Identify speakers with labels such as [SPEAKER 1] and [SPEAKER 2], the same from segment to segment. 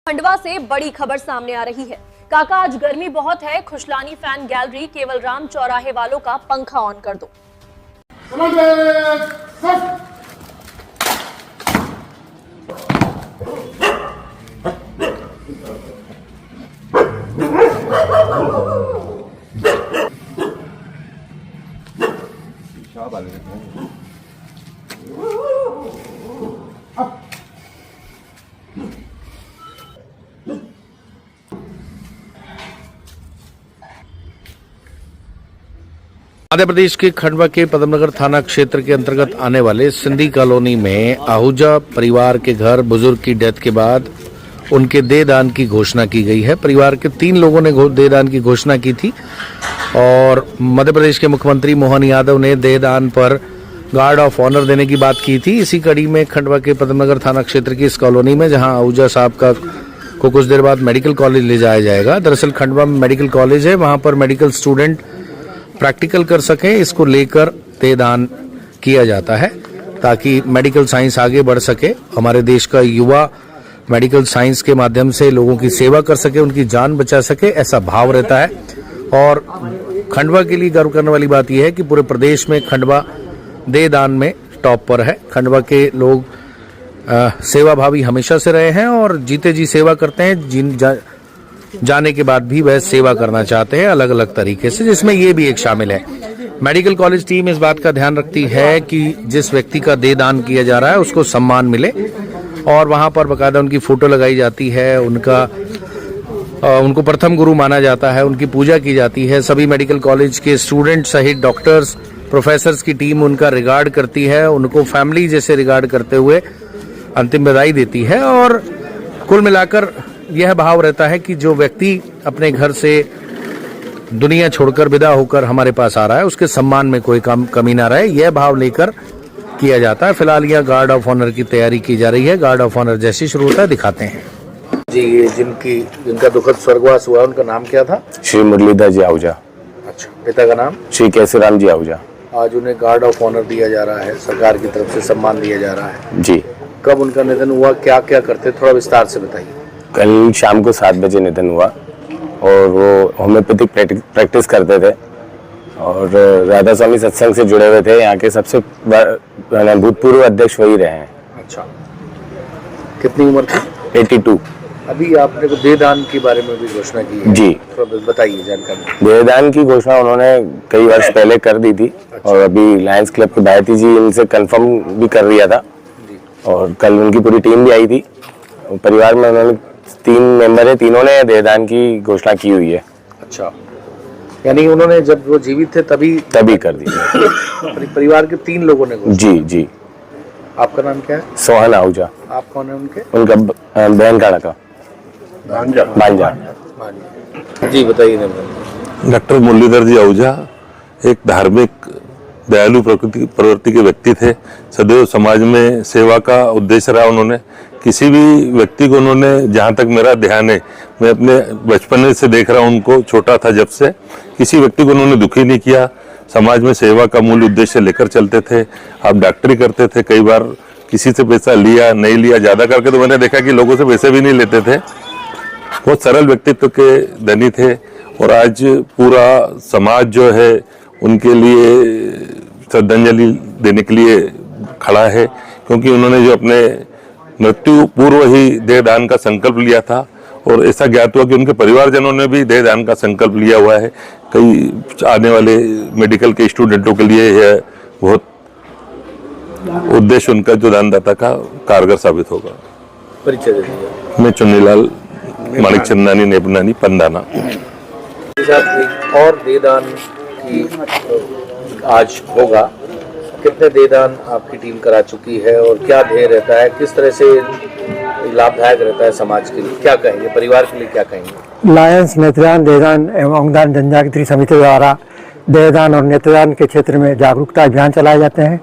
[SPEAKER 1] खंडवा से बड़ी खबर सामने आ रही है। काका आज गर्मी बहुत है, खुशलानी फैन गैलरी केवल राम चौराहे वालों का पंखा ऑन कर दो।
[SPEAKER 2] मध्य प्रदेश के खंडवा के पद्मनगर थाना क्षेत्र के अंतर्गत आने वाले सिंधी कॉलोनी में आहूजा परिवार के घर बुजुर्ग की डेथ के बाद उनके देहदान की घोषणा की गई है। परिवार के 3 लोगों ने देहदान की घोषणा की थी और मध्य प्रदेश के मुख्यमंत्री मोहन यादव ने देहदान पर गार्ड ऑफ ऑनर देने की बात की थी। इसी कड़ी में खंडवा के पद्मनगर थाना क्षेत्र की इस कॉलोनी में जहां आहूजा साहब को कुछ देर बाद मेडिकल कॉलेज ले जाया जाएगा। दरअसल खंडवा में मेडिकल कॉलेज है, वहां पर मेडिकल स्टूडेंट प्रैक्टिकल कर सके, इसको लेकर देहदान किया जाता है ताकि मेडिकल साइंस आगे बढ़ सके। हमारे देश का युवा मेडिकल साइंस के माध्यम से लोगों की सेवा कर सके, उनकी जान बचा सके, ऐसा भाव रहता है। और खंडवा के लिए गर्व करने वाली बात यह है कि पूरे प्रदेश में खंडवा देहदान में टॉप पर है। खंडवा के लोग सेवा भावी हमेशा से रहे हैं और जीते जी सेवा करते हैं। जाने के बाद भी वह सेवा करना चाहते हैं अलग अलग तरीके से, जिसमें ये भी एक शामिल है। मेडिकल कॉलेज टीम इस बात का ध्यान रखती है कि जिस व्यक्ति का देहदान किया जा रहा है उसको सम्मान मिले और वहां पर बकायदा उनकी फोटो लगाई जाती है, उनको प्रथम गुरु माना जाता है, उनकी पूजा की जाती है। सभी मेडिकल कॉलेज के स्टूडेंट सहित डॉक्टर्स प्रोफेसर्स की टीम उनका रिगार्ड करती है, उनको फैमिली जैसे रिगार्ड करते हुए अंतिम विदाई देती है। और कुल मिलाकर यह भाव रहता है कि जो व्यक्ति अपने घर से दुनिया छोड़कर विदा होकर हमारे पास आ रहा है उसके सम्मान में कोई कमी ना रहे, यह भाव लेकर किया जाता है। फिलहाल यह गार्ड ऑफ ऑनर की तैयारी की जा रही है। गार्ड ऑफ ऑनर जैसी शुरू होता है दिखाते हैं जी। ये जिनका दुखद स्वर्गवास हुआ उनका नाम क्या था?
[SPEAKER 3] श्री मुरलीधर जी आहूजा।
[SPEAKER 2] अच्छा, पिता का नाम?
[SPEAKER 3] श्री कैसेराम जी आहूजा।
[SPEAKER 2] आज उन्हें गार्ड ऑफ ऑनर दिया जा रहा है, सरकार की तरफ से सम्मान दिया जा रहा है
[SPEAKER 3] जी।
[SPEAKER 2] कब उनका निधन हुआ, क्या क्या करते, थोड़ा विस्तार से बताइए।
[SPEAKER 3] कल शाम को 7 बजे निधन हुआ और वो होम्योपैथिक प्रैक्टिस करते थे और राधा स्वामी सत्संग से जुड़े हुए थे। यहाँ के सबसे भूतपूर्व अध्यक्ष वही रहे हैं।
[SPEAKER 2] अच्छा, कितनी उम्र थी?
[SPEAKER 3] 82।
[SPEAKER 2] अभी आपने को देहदान के बारे में भी घोषणा की है
[SPEAKER 3] जी,
[SPEAKER 2] थोड़ा बताइए जानकारी।
[SPEAKER 3] देहदान की घोषणा उन्होंने कई वर्ष पहले कर दी थी। अच्छा। और अभी लायंस क्लब के भारती जी इनसे कंफर्म भी कर दिया था जी। और कल उनकी पूरी टीम भी आई थी। परिवार में उन्होंने 3 मेंबर है, तीनों ने देहदान की घोषणा की हुई है। अच्छा,
[SPEAKER 2] यानी उन्होंने जब वो जीवित थे तभी कर दी परिवार के 3 लोगों ने
[SPEAKER 3] जी जी।
[SPEAKER 2] आपका नाम क्या है?
[SPEAKER 3] सोहन आहूजा।
[SPEAKER 2] आप कौन है उनके?
[SPEAKER 3] उनका बहन का लड़का भांजा
[SPEAKER 2] जी। बताइए।
[SPEAKER 4] डॉक्टर मुरलीधर जी आहूजा एक धार्मिक दयालु प्रवृत्ति के व्यक्ति थे। सदैव समाज में सेवा का उद्देश्य रहा उन्होंने। किसी भी व्यक्ति को उन्होंने, जहाँ तक मेरा ध्यान है, मैं अपने बचपन से देख रहा हूँ उनको, छोटा था जब से, किसी व्यक्ति को उन्होंने दुखी नहीं किया। समाज में सेवा का मूल उद्देश्य लेकर चलते थे। आप डॉक्टरी करते थे, कई बार किसी से पैसा लिया नहीं लिया, ज़्यादा करके तो मैंने देखा कि लोगों से पैसे भी नहीं लेते थे। बहुत सरल व्यक्तित्व के धनी थे और आज पूरा समाज जो है उनके लिए श्रद्धांजलि देने के लिए खड़ा है, क्योंकि उन्होंने जो अपने मृत्यु पूर्व ही देहदान का संकल्प लिया था और ऐसा ज्ञात हुआ कि उनके परिवारजनों ने भी देहदान का संकल्प लिया हुआ है। कई आने वाले मेडिकल के स्टूडेंटों के लिए यह बहुत उद्देश्य उनका जो दानदाता का कारगर साबित होगा।
[SPEAKER 2] परिचय दे दीजिए।
[SPEAKER 4] मैं चुन्नीलाल माणिक चंदानी नेपनानी पंदाना।
[SPEAKER 2] और देहदान की आज होगा, कितने देहदान आपकी टीम करा चुकी है और क्या ध्येय रहता है, किस तरह से लाभदायक रहता है समाज के लिए, क्या कहेंगे, परिवार के लिए क्या कहेंगे?
[SPEAKER 5] लायंस नेत्रदान देहदान एवं अंगदान जनजागृति समिति द्वारा देहदान और नेत्रदान के क्षेत्र में जागरूकता अभियान चलाए जाते हैं,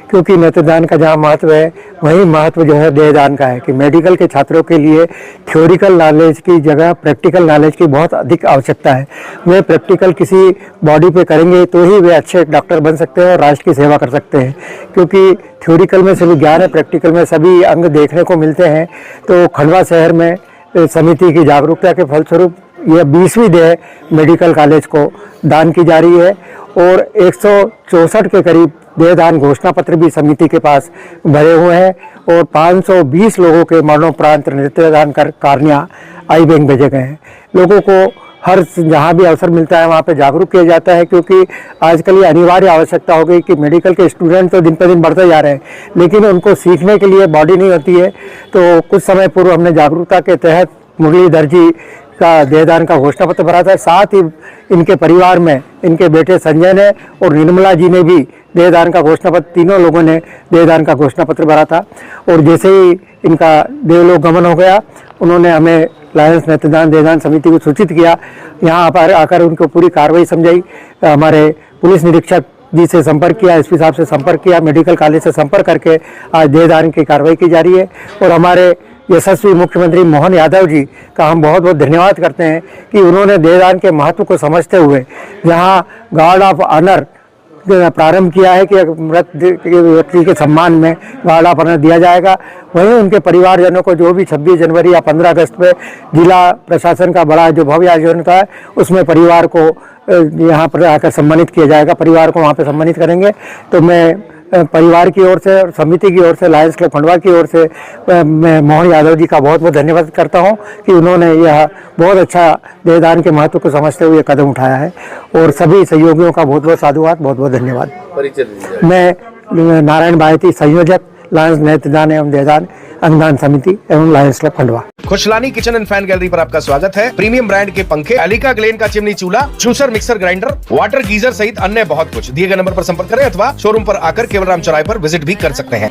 [SPEAKER 5] क्योंकि नेत्रदान का जहाँ महत्व है वही महत्व जो है देहदान का है कि मेडिकल के छात्रों के लिए थ्योरिकल नॉलेज की जगह प्रैक्टिकल नॉलेज की बहुत अधिक आवश्यकता है। वे प्रैक्टिकल किसी बॉडी पे करेंगे तो ही वे अच्छे डॉक्टर बन सकते हैं और राष्ट्र की सेवा कर सकते हैं, क्योंकि थ्योरिकल में सभी ज्ञान है, प्रैक्टिकल में सभी अंग देखने को मिलते हैं। तो खंडवा शहर में समिति की जागरूकता के फलस्वरूप यह 20वीं देह मेडिकल कॉलेज को दान की जा रही है और 164 के करीब देहदान घोषणा पत्र भी समिति के पास भरे हुए हैं और 520 लोगों के मरणोपरांत नेत्रदान कार्य आई बैंक भेजे गए हैं। लोगों को हर जहाँ भी अवसर मिलता है वहाँ पे जागरूक किया जाता है, क्योंकि आजकल ये अनिवार्य आवश्यकता हो गई कि मेडिकल के स्टूडेंट तो दिन पर दिन बढ़ते जा रहे हैं, लेकिन उनको सीखने के लिए बॉडी नहीं होती है। तो कुछ समय पूर्व हमने जागरूकता के तहत मुरलीधर जी का देहदान का घोषणा पत्र भरा था। साथ ही इनके परिवार में इनके बेटे संजय ने और निर्मला जी ने भी देहदान का घोषणा पत्र, तीनों लोगों ने देहदान का घोषणा पत्र भरा था। और जैसे ही इनका देवलोक गमन हो गया, उन्होंने हमें लायंस नेत्रदान देहदान समिति को सूचित किया। यहाँ पर आकर उनको पूरी कार्रवाई समझाई। हमारे पुलिस निरीक्षक जी से संपर्क किया, एसपी साहब से संपर्क किया, मेडिकल कॉलेज से संपर्क करके आज देहदान की कार्रवाई की जा रही है। और हमारे यशस्वी मुख्यमंत्री मोहन यादव जी का हम बहुत बहुत धन्यवाद करते हैं कि उन्होंने देहदान के महत्व को समझते हुए जहां गार्ड ऑफ ऑनर प्रारंभ किया है कि मृत व्यक्ति के सम्मान में गार्ड ऑफ ऑनर दिया जाएगा, वहीं उनके परिवारजनों को जो भी 26 जनवरी या 15 अगस्त में जिला प्रशासन का बड़ा जो भव्य आयोजन होता है उसमें परिवार को यहाँ पर आकर सम्मानित किया जाएगा, परिवार को वहाँ पर सम्मानित करेंगे। तो मैं परिवार की ओर से और समिति की ओर से, लायंस क्लब खंडवा की ओर से मैं मोहन यादव जी का बहुत बहुत धन्यवाद करता हूं कि उन्होंने यह बहुत अच्छा देहदान के महत्व को समझते हुए कदम उठाया है। और सभी सहयोगियों का बहुत बहुत साधुवाद, बहुत बहुत धन्यवाद। मैं नारायण बायती, संयोजक लायंस नेत्रदान एवं देहदान अनुदान समिति एवं Lions club Khandwa.
[SPEAKER 2] Khushlani kitchen and fan gallery पर आपका स्वागत है। प्रीमियम ब्रांड के पंखे, एलिका ग्लेन का चिमनी चूल्हा, juicer, mixer grinder, water geyser सहित अन्य बहुत कुछ। दिए गए नंबर पर संपर्क करें अथवा शोरूम पर आकर केवल राम चौराहे पर विजिट भी कर सकते हैं।